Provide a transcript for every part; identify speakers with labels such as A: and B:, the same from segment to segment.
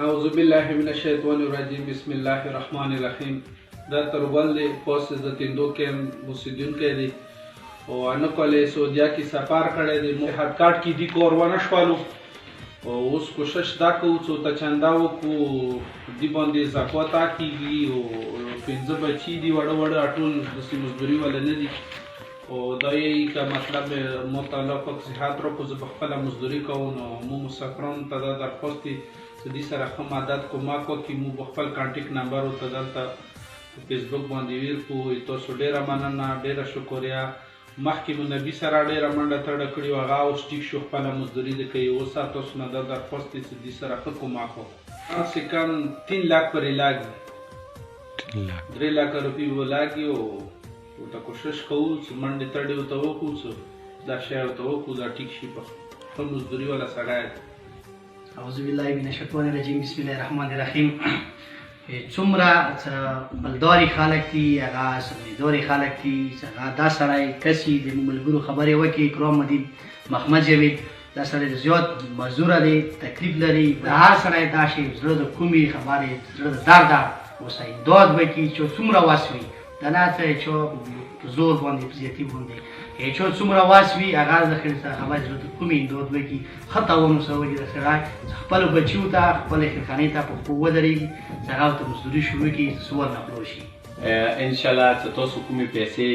A: اعوذ بالله من الشیطان الرجیم بسم الله الرحمن الرحیم. دا تربل دی پوسټ د تیندو کې اوسیدونکی دی او نه کولای سعودیا کې سفر کړی دی هډ کارت کې دی کور ونه شوالو او اوس کوشش دا کوو چې ته چندا وکړو دی باندې زکات کېږي او 15 بچي دي وړه ټول داسې مزدوري ولا نه دي او دا یې که مطلب مطالعه پک صحت را کو زه په خپله مزدوري کوو نو مو مسافرانو ته دا درخواست دی چې دې سره ښه مدد کومک وکړي مو په خپل کانټیکټ نمبر ورته دلته په فیسبوک باندې ویر کړو تاسو ډېره مننه ډېره شکریه مخکې مو نبي سره ډېره منډه تړه کړې وه هغه اوس ټیک شو خپله مزدوري د کوي اوس تاسو نه دا درخواست دی چې دې سره ښه کومک وکړو کم سے کم 3 लाख پر علاج 3 लाख روپۍ به لاګي او ورته کوشش کوو چې منډې تړې ورته وکړو چې دا شی ورته وکړو دا ټیک شي په ښه مزدوري والا سړی دی.
B: اعوذ بالله من الشیطان الرجیم بسم الله الرحمن الرحیم. څومره بلداري خلک دي هغه سمنداري خلک دي هغه دا سړی کسي د ملګرو خبرې وکړي کرام مدین محمد جاوید دا سړی زیات مزدوره دی تکلیف لري د هر سړی دا شی زړه د کومې خبرې زړه د درده اوس امداد وکړي چې څومره وس وي دا نه چې زور باندې زیاتي باندې چې څومره واس وي هغه د خبرې زړه د کومې امداد وکړي ښه تعاون سره وکړي د سړی خپلو بچیو ته خپلې خانې ته په پښو ودرېږي چې هغه ورته مزدوري شروع کړي سور نه خلاص شي.
C: انشاءالله چې تاسو کومې پیسې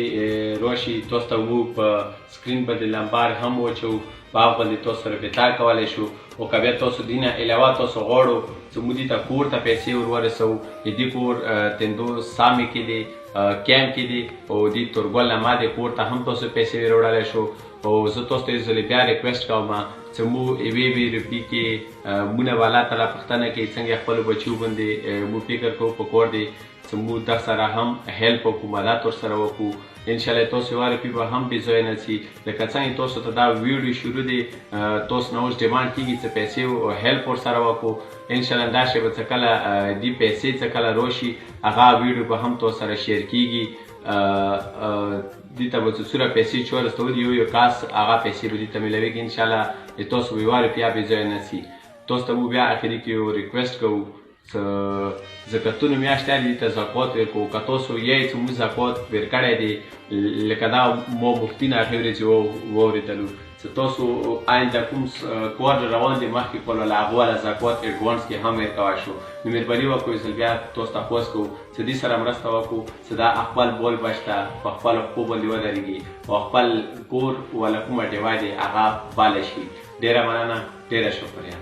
C: راشي تاسو ته موږ په سکرین باندې نمبر هم واچوو په هغه باندې تاسو رابطه کولی شو او که بیا تاسو دې نه علاوه تاسو غواړو چې موږ دې ته کور ته پیسې ور ورسوو د دې کور تندو سامې کې دی کیمپ کې دی او دې تورګل نه ما دې کور ته هم تاسو پیسې وروړلی شو او زه تاسو ته یو ځلې بیا ریکویسټ کوم چې موږ یوې روپۍ کې مونږ نه الله تعالی پوښتنه کوي څنګه خپلو بچیو باندې موږ فکر کوو په کور دی چې موږ در سره هم هیلپ وکړو مدد ورسره وکړو انشاءالله تاسو یوه روپۍ به هم بې ځایه نه ځي لکه څنګه تاسو ته دا ویډیو شروع دی تاسو نه اوس ډیمانډ کېږي چې پیسې هیلپ ورسره وکړو انشاءالله دا شی به څه کله دې پیسې څه کله راشي هغه ویډیو به هم تاسو سره شیر کېږي دې ته به څومره پیسې چې ورسولي یو کاس هغه پیسې به دې ته میلاویږي انشاءالله تاسو به یوه روپۍ بې ځایه نه ځي. تاسو ته موږ بیا اخري کې یو ریکویسټ کوو زکاتونو میاشت دی ته زکات ورکوو که تاسو یې چې موږ زکات ورکړی دی لکه دا ما مفتي نه هغې ورځې واورېدلو چې تاسو آینده کوم کوارټر روان دی مخکې کولو له هغه والا زکات اډوانس کې هم ورکوی شو نو مهرباني وکړو یو ځل بیا تاسو ته خواست کوو چې دې سره مرسته وکړو چې دا خپل بول بچ ته په خپلو پښو باندې ودرېږي او خپل کور والا کومه ډیوه دی هغه باله شي. ډېره مننه ډېره شکریه.